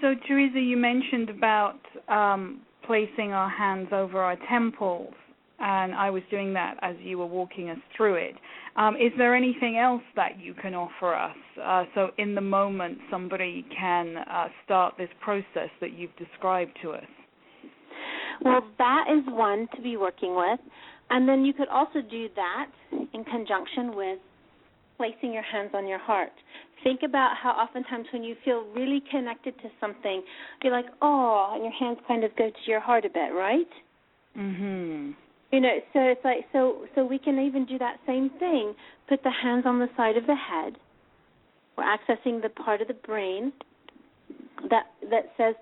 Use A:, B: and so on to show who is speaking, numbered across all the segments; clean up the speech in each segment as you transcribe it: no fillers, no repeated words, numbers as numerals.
A: So, Teresa, you mentioned about placing our hands over our temples, and I was doing that as you were walking us through it. Is there anything else that you can offer us? So in the moment, somebody can start this process that you've described to us.
B: Well, that is one to be working with. And then you could also do that in conjunction with placing your hands on your heart. Think about how oftentimes when you feel really connected to something, you're like, oh, and your hands kind of go to your heart a bit, right?
A: Mm-hmm.
B: You know, so it's like, so we can even do that same thing. Put the hands on the side of the head. We're accessing the part of the brain that says,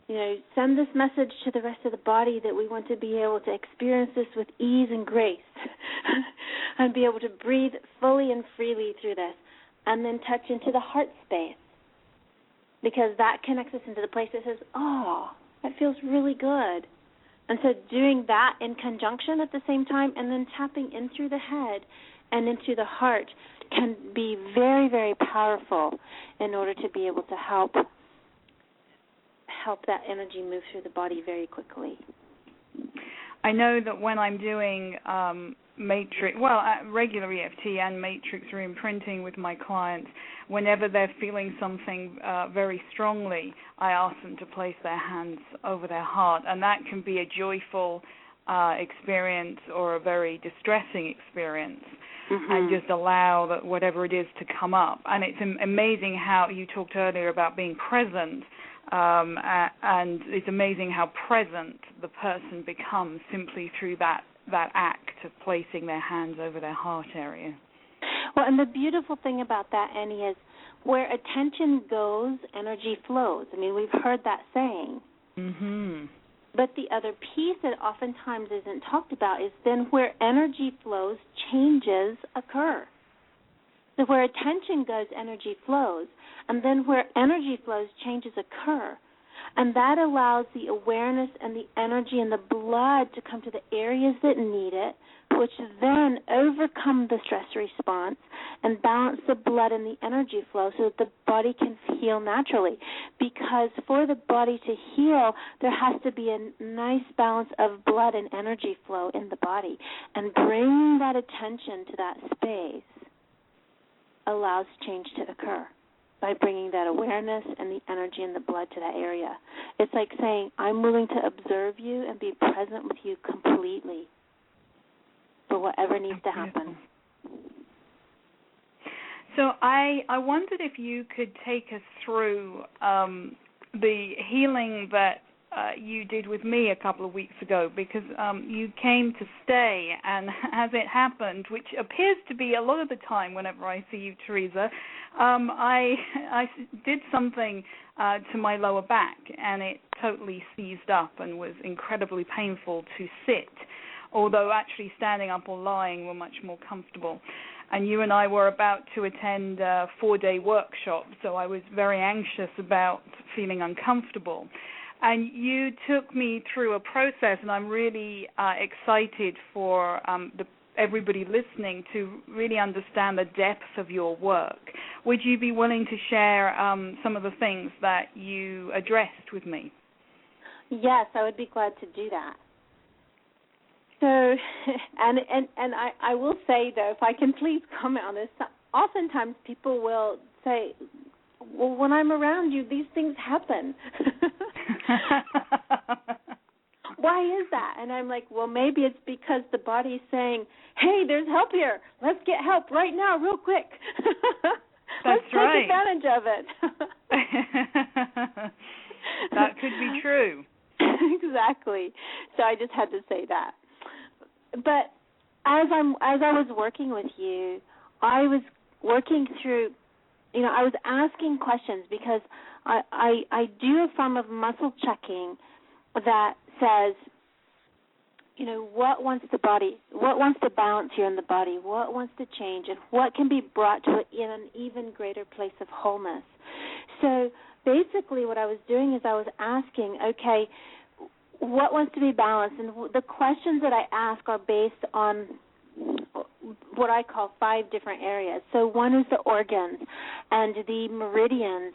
B: you know, send this message to the rest of the body that we want to be able to experience this with ease and grace and be able to breathe fully and freely through this, and then touch into the heart space, because that connects us into the place that says, oh, that feels really good. And so doing that in conjunction at the same time and then tapping in through the head and into the heart can be very, very powerful in order to be able to help that energy move through the body very quickly.
A: I know that when I'm doing regular EFT and matrix re-imprinting with my clients, whenever they're feeling something very strongly, I ask them to place their hands over their heart, and that can be a joyful experience or a very distressing experience, and just allow that whatever it is to come up. And it's amazing how you talked earlier about being present, and it's amazing how present the person becomes simply through that act of placing their hands over their heart area.
B: Well, and the beautiful thing about that, Annie, is where attention goes, energy flows. I mean, we've heard that saying.
A: Mm-hmm.
B: But the other piece that oftentimes isn't talked about is then where energy flows, changes occur. So where attention goes, energy flows. And then where energy flows, changes occur. And that allows the awareness and the energy and the blood to come to the areas that need it, which then overcome the stress response and balance the blood and the energy flow so that the body can heal naturally. Because for the body to heal, there has to be a nice balance of blood and energy flow in the body. And bringing that attention to that space allows change to occur by bringing that awareness and the energy and the blood to that area. It's like saying, I'm willing to observe you and be present with you completely for whatever needs to happen.
A: So I wondered if you could take us through the healing that you did with me a couple of weeks ago, because you came to stay, and as it happened, which appears to be a lot of the time whenever I see you, Teresa, I did something to my lower back, and it totally seized up and was incredibly painful to sit, although actually standing up or lying were much more comfortable. And you and I were about to attend a 4-day workshop, so I was very anxious about feeling uncomfortable. And you took me through a process, and I'm really excited for everybody listening to really understand the depth of your work. Would you be willing to share some of the things that you addressed with me?
B: Yes, I would be glad to do that. So, and I will say, though, if I can please comment on this, oftentimes people will say, well, when I'm around you, these things happen. Why is that? And I'm like, well, maybe it's because the body's saying, hey, there's help here. Let's get help right now, real quick. Let's take advantage of it.
A: That could be true.
B: Exactly. So I just had to say that. But as I was working with you, I was working through, I was asking questions because I do a form of muscle checking that says, what wants to balance here in the body, what wants to change, and what can be brought to an even greater place of wholeness. So basically what I was doing is I was asking, okay, what wants to be balanced? And the questions that I ask are based on what I call 5 different areas. So one is the organs and the meridians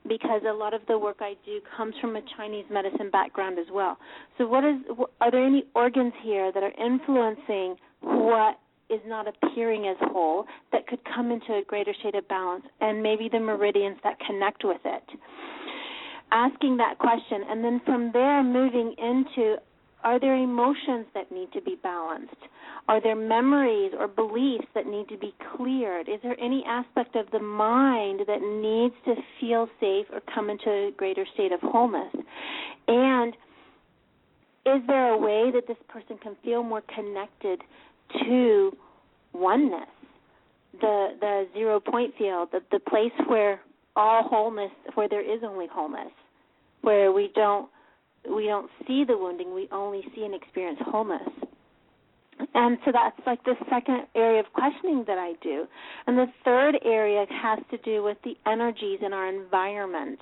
B: because a lot of the work I do comes from a Chinese medicine background as well. So are there any organs here that are influencing what is not appearing as whole that could come into a greater state of balance, and maybe the meridians that connect with it? Asking that question, and then from there moving into, are there emotions that need to be balanced? Are there memories or beliefs that need to be cleared? Is there any aspect of the mind that needs to feel safe or come into a greater state of wholeness? And is there a way that this person can feel more connected to oneness, the 0 point field, the place where all wholeness, where there is only wholeness, where we don't see the wounding, we only see and experience wholeness. And so that's like the second area of questioning that I do. And the third area has to do with the energies in our environment,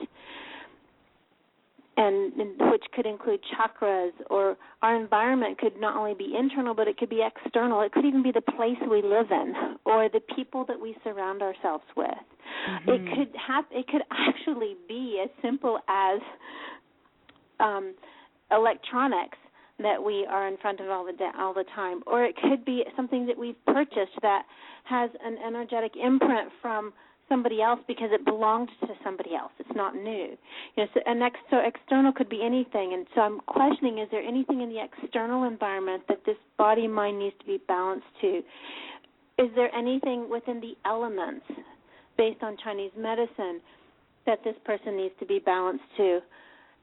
B: and which could include chakras, or our environment could not only be internal, but it could be external. It could even be the place we live in or the people that we surround ourselves with. Mm-hmm. It could actually be as simple as electronics that we are in front of all the time, or it could be something that we've purchased that has an energetic imprint from somebody else because it belonged to somebody else. It's not new. So external could be anything. And so I'm questioning, is there anything in the external environment that this body-mind needs to be balanced to? Is there anything within the elements, based on Chinese medicine, that this person needs to be balanced to?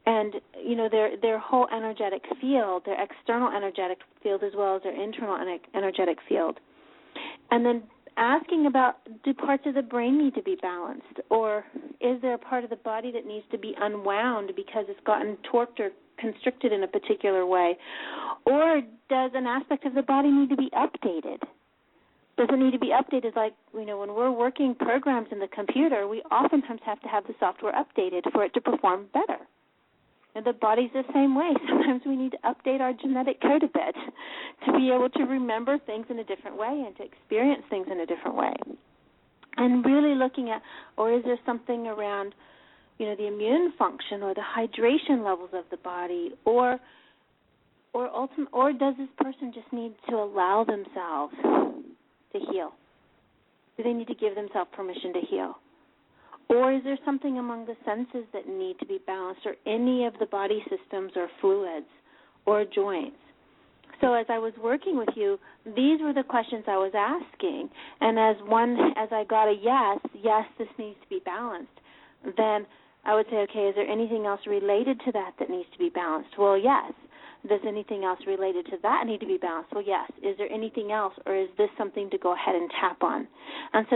B: And, their whole energetic field, their external energetic field as well as their internal energetic field. And then asking about, do parts of the brain need to be balanced? Or is there a part of the body that needs to be unwound because it's gotten torqued or constricted in a particular way? Or does an aspect of the body need to be updated? Does it need to be updated like, when we're working programs in the computer, we oftentimes have to have the software updated for it to perform better. And the body's the same way. Sometimes we need to update our genetic code a bit to be able to remember things in a different way and to experience things in a different way. And really looking at, or is there something around, the immune function or the hydration levels of the body, or does this person just need to allow themselves to heal? Do they need to give themselves permission to heal? Or is there something among the senses that need to be balanced, or any of the body systems or fluids or joints? So as I was working with you, these were the questions I was asking. And as I got a yes, this needs to be balanced, then I would say, okay, is there anything else related to that needs to be balanced? Well, yes. Does anything else related to that need to be balanced? Well, yes. Is there anything else, or is this something to go ahead and tap on? And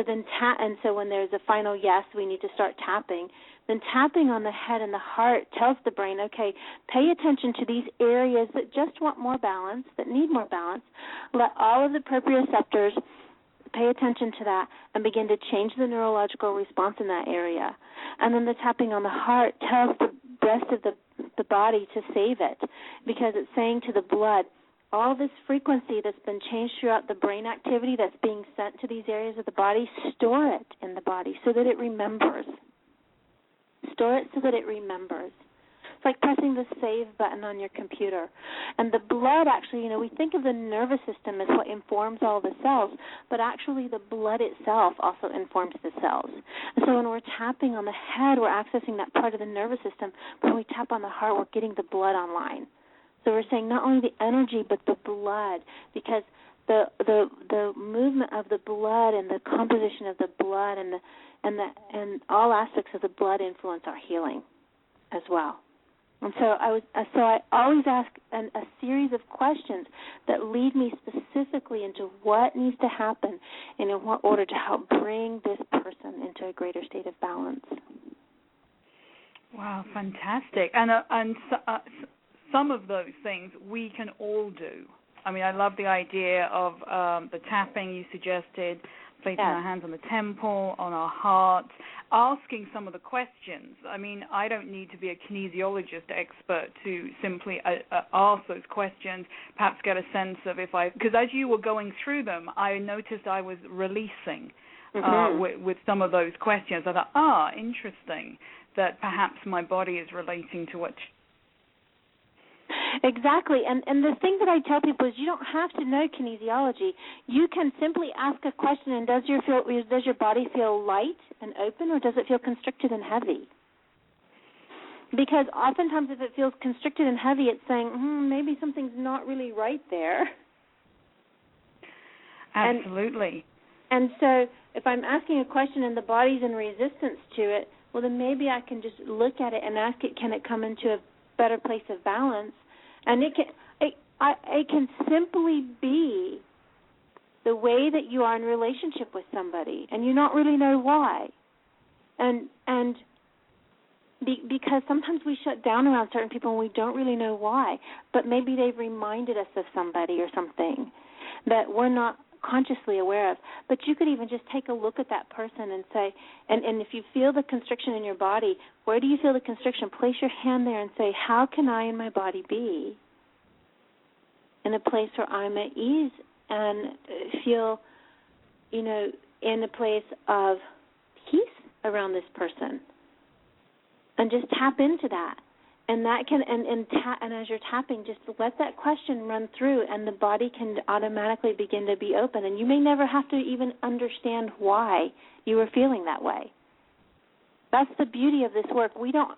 B: so when there's a final yes, we need to start tapping. Then tapping on the head and the heart tells the brain, okay, pay attention to these areas that just want more balance, that need more balance. Let all of the proprioceptors pay attention to that and begin to change the neurological response in that area. And then the tapping on the heart tells the rest of the body to save it, because it's saying to the blood, all this frequency that's been changed throughout the brain activity that's being sent to these areas of the body, store it in the body so that it remembers. Store it so that it remembers. It's like pressing the save button on your computer. And the blood actually, we think of the nervous system as what informs all the cells, but actually the blood itself also informs the cells. And so when we're tapping on the head, we're accessing that part of the nervous system. When we tap on the heart, we're getting the blood online. So we're saying not only the energy, but the blood, because the movement of the blood and the composition of the blood and all aspects of the blood influence our healing as well. And so I always ask a series of questions that lead me specifically into what needs to happen and in what order to help bring this person into a greater state of balance.
A: Wow, fantastic. And some of those things we can all do. I mean, I love the idea of the tapping you suggested, placing our hands on the temple, on our hearts, asking some of the questions. I mean, I don't need to be a kinesiologist expert to simply ask those questions, perhaps get a sense of because as you were going through them, I noticed I was releasing with some of those questions. I thought, interesting. that perhaps my body is relating to what.
B: Exactly, and the thing that I tell people is you don't have to know kinesiology. You can simply ask a question, and does your body feel light and open, or does it feel constricted and heavy? Because oftentimes if it feels constricted and heavy, it's saying, maybe something's not really right there.
A: Absolutely.
B: And so if I'm asking a question and the body's in resistance to it, well, then maybe I can just look at it and ask it, can it come into a better place of balance? And it can simply be the way that you are in relationship with somebody, and you don't really know why. Because sometimes we shut down around certain people and we don't really know why, but maybe they've reminded us of somebody or something that we're not consciously aware of. But you could even just take a look at that person and say, and if you feel the constriction in your body, where do you feel the constriction? Place your hand there and say, how can I in my body be in a place where I'm at ease and feel, in a place of peace around this person? And just tap into that. And that can, and as you're tapping, just let that question run through, and the body can automatically begin to be open. And you may never have to even understand why you were feeling that way. That's the beauty of this work. We don't,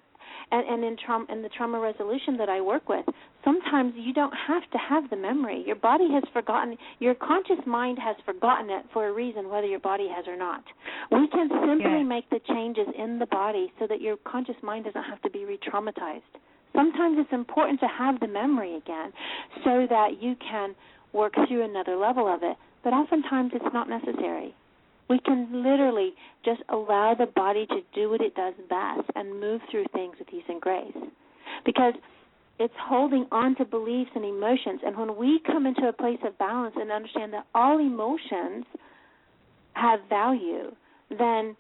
B: and in the trauma resolution that I work with, sometimes you don't have to have the memory. Your body has forgotten. Your conscious mind has forgotten it for a reason, whether your body has or not. We can simply make the changes in the body so that your conscious mind doesn't have to be re-traumatized. Sometimes it's important to have the memory again so that you can work through another level of it, but oftentimes it's not necessary. We can literally just allow the body to do what it does best and move through things with ease and grace, because it's holding on to beliefs and emotions. And when we come into a place of balance and understand that all emotions have value, then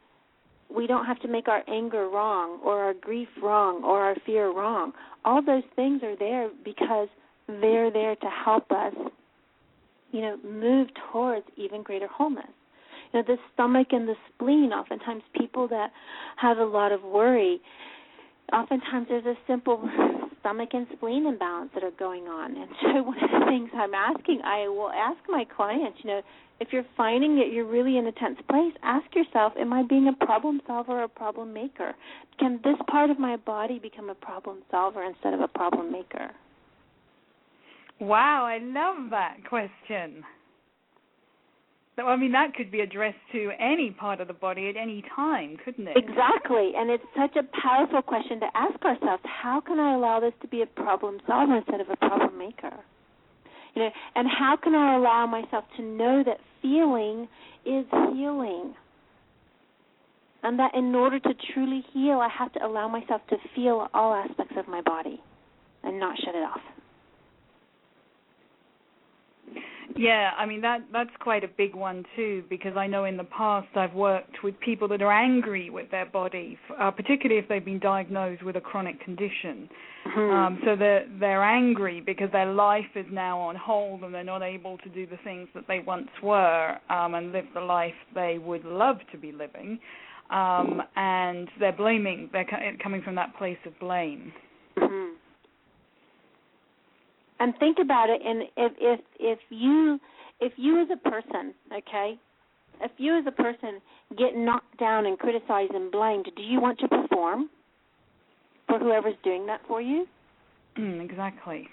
B: we don't have to make our anger wrong or our grief wrong or our fear wrong. All those things are there because they're there to help us, move towards even greater wholeness. The stomach and the spleen, oftentimes people that have a lot of worry, oftentimes there's a simple stomach and spleen imbalance that are going on. And so one of the things I will ask my clients, if you're finding that you're really in a tense place, ask yourself, am I being a problem solver or a problem maker? Can this part of my body become a problem solver instead of a problem maker?
A: Wow, I love that question. So, that could be addressed to any part of the body at any time, couldn't it?
B: Exactly, and it's such a powerful question to ask ourselves. How can I allow this to be a problem solver instead of a problem maker? And how can I allow myself to know that feeling is healing? And that in order to truly heal, I have to allow myself to feel all aspects of my body and not shut it off.
A: Yeah, that's quite a big one too, because I know in the past I've worked with people that are angry with their body, particularly if they've been diagnosed with a chronic condition. So they're angry because their life is now on hold and they're not able to do the things that they once were and live the life they would love to be living. And they're blaming, they're coming from that place of blame.
B: And think about it, and if you as a person, okay, if you as a person get knocked down and criticized and blamed, do you want to perform for whoever's doing that for you?
A: Exactly.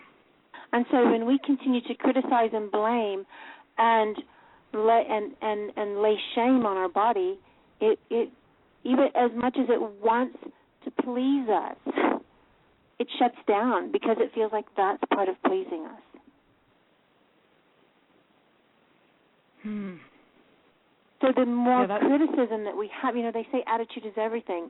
B: And so when we continue to criticize and blame and lay shame on our body, it even as much as it wants to please us, it shuts down because it feels like that's part of pleasing us. So the more criticism that we have, they say attitude is everything.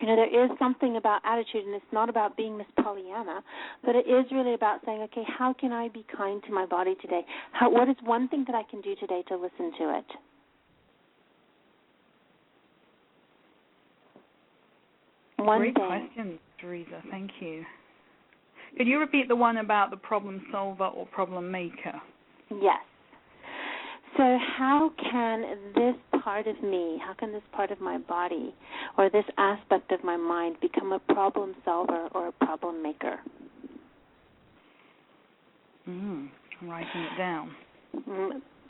B: There is something about attitude, and it's not about being Miss Pollyanna, but it is really about saying, okay, how can I be kind to my body today? What is one thing that I can do today to listen to it?
A: Great question, Teresa. Thank you. Could you repeat the one about the problem solver or problem maker?
B: Yes. So how can this part of me, how can this part of my body or this aspect of my mind become a problem solver or a problem maker?
A: I'm writing it down.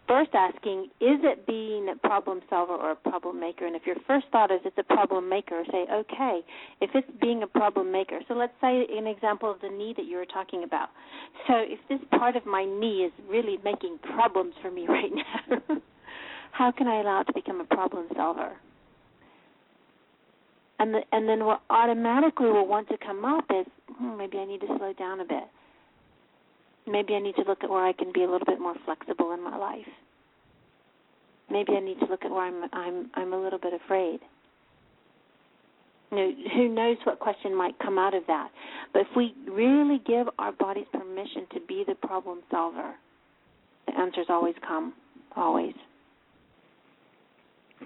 B: First asking, is it being a problem solver or a problem maker? And if your first thought is it's a problem maker, say, okay, if it's being a problem maker. So let's say an example of the knee that you were talking about. So if this part of my knee is really making problems for me right now, how can I allow it to become a problem solver? And then what automatically will want to come up is, maybe I need to slow down a bit. Maybe I need to look at where I can be a little bit more flexible in my life. Maybe I need to look at where I'm a little bit afraid. You know, who knows what question might come out of that? But if we really give our bodies permission to be the problem solver, the answers always come, always.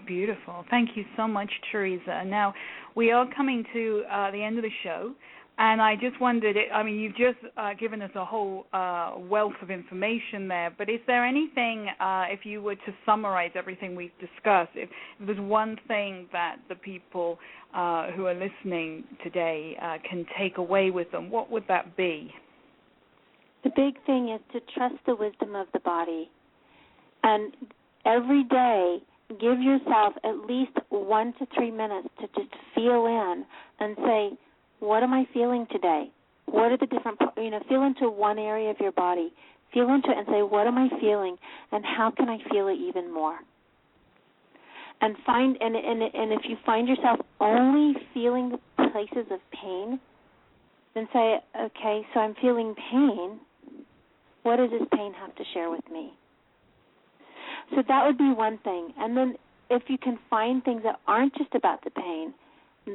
A: Beautiful. Thank you so much, Teresa. Now, we are coming to the end of the show. And I just wondered, you've just given us a whole wealth of information there, but is there anything, if you were to summarize everything we've discussed, if there's one thing that the people who are listening today can take away with them, what would that be?
B: The big thing is to trust the wisdom of the body. And every day, give yourself at least 1 to 3 minutes to just feel in and say, what am I feeling today? What are the different, feel into one area of your body. Feel into it and say, what am I feeling, and how can I feel it even more? And if you find yourself only feeling the places of pain, then say, okay, so I'm feeling pain. What does this pain have to share with me? So that would be one thing. And then if you can find things that aren't just about the pain,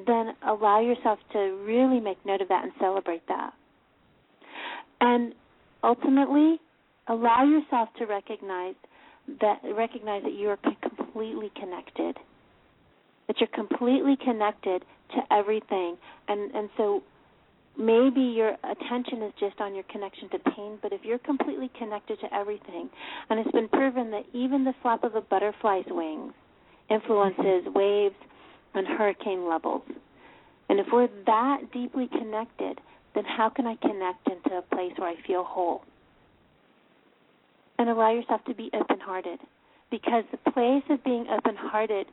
B: then allow yourself to really make note of that and celebrate that. And ultimately, allow yourself to recognize that you are completely connected, that you're completely connected to everything. And so maybe your attention is just on your connection to pain, but if you're completely connected to everything, and it's been proven that even the flap of a butterfly's wings influences waves and hurricane levels. And if we're that deeply connected, then how can I connect into a place where I feel whole? And allow yourself to be open-hearted. Because the place of being open-hearted,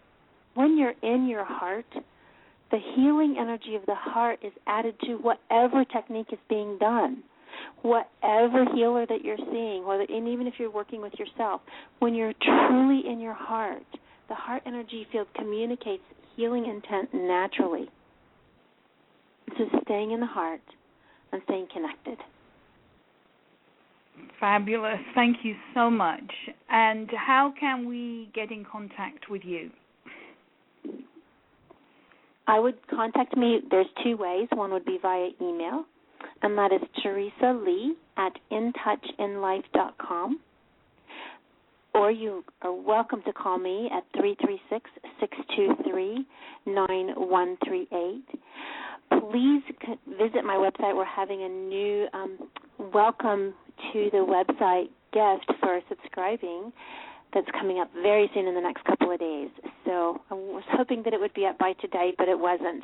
B: when you're in your heart, the healing energy of the heart is added to whatever technique is being done, whatever healer that you're seeing, and even if you're working with yourself. When you're truly in your heart, the heart energy field communicates healing intent naturally. So staying in the heart and staying connected.
A: Fabulous. Thank you so much. And how can we get in contact with you?
B: I would contact me. There's 2 ways. One would be via email, and that is Teresa Lea at intouchinlife.com. Or you are welcome to call me at 336-623-9138. Please visit my website. We're having a new welcome to the website gift for subscribing that's coming up very soon in the next couple of days. So I was hoping that it would be up by today, but it wasn't.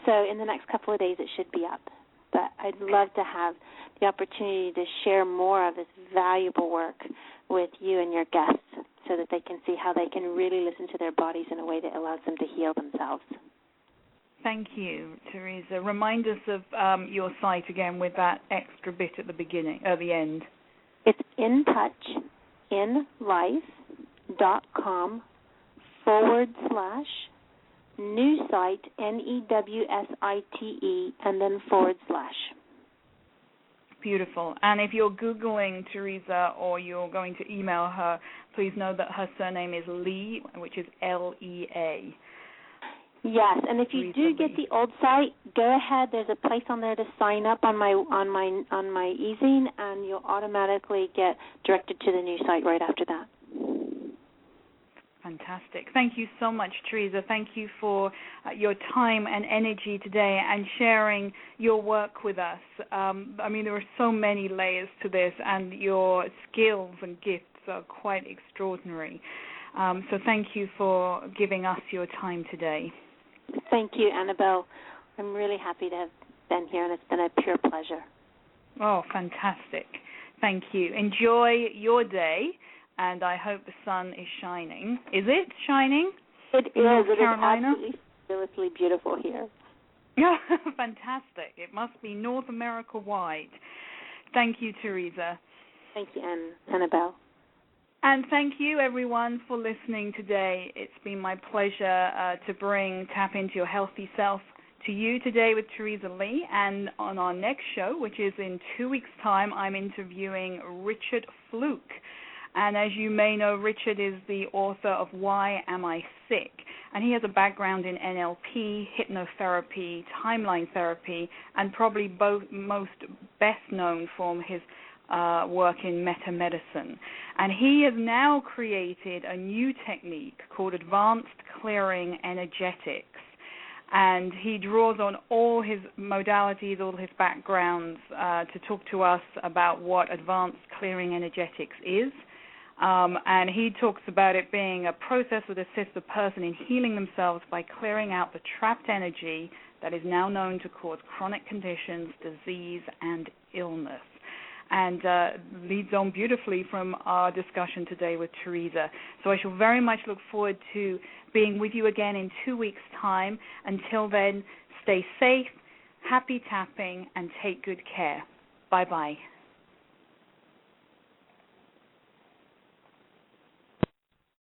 B: So in the next couple of days it should be up. But I'd love to have the opportunity to share more of this valuable work with you and your guests so that they can see how they can really listen to their bodies in a way that allows them to heal themselves.
A: Thank you, Teresa. Remind us of your site again with that extra bit at the end.
B: It's intouchinlife.com/new site, NEWSITE, and then /.
A: Beautiful. And if you're Googling Teresa or you're going to email her, please know that her surname is Lea, which is Lea.
B: Yes, and if you do get the old site, go ahead. There's a place on there to sign up on my e-zine, and you'll automatically get directed to the new site right after that.
A: Fantastic. Thank you so much, Teresa. Thank you for your time and energy today and sharing your work with us. There are so many layers to this, and your skills and gifts are quite extraordinary. So thank you for giving us your time today.
B: Thank you, Annabel. I'm really happy to have been here, and it's been a pure pleasure.
A: Oh, fantastic. Thank you. Enjoy your day, and I hope the sun is shining. Is it shining?
B: It is.
A: North
B: It
A: Carolina?
B: is absolutely fabulously beautiful here.
A: Fantastic. It must be North America-wide. Thank you, Teresa.
B: Thank you, Annabel.
A: And thank you, everyone, for listening today. It's been my pleasure to bring Tap Into Your Healthy Self to you today with Teresa Lea. And on our next show, which is in 2 weeks' time, I'm interviewing Richard Fluke. And as you may know, Richard is the author of Why Am I Sick? And he has a background in NLP, hypnotherapy, timeline therapy, and probably most best known from his work in meta-medicine. And he has now created a new technique called Advanced Clearing Energetics. And he draws on all his modalities, all his backgrounds to talk to us about what Advanced Clearing Energetics is. And he talks about it being a process that assists the person in healing themselves by clearing out the trapped energy that is now known to cause chronic conditions, disease, and illness. And leads on beautifully from our discussion today with Teresa. So I shall very much look forward to being with you again in 2 weeks' time. Until then, stay safe, happy tapping, and take good care. Bye-bye.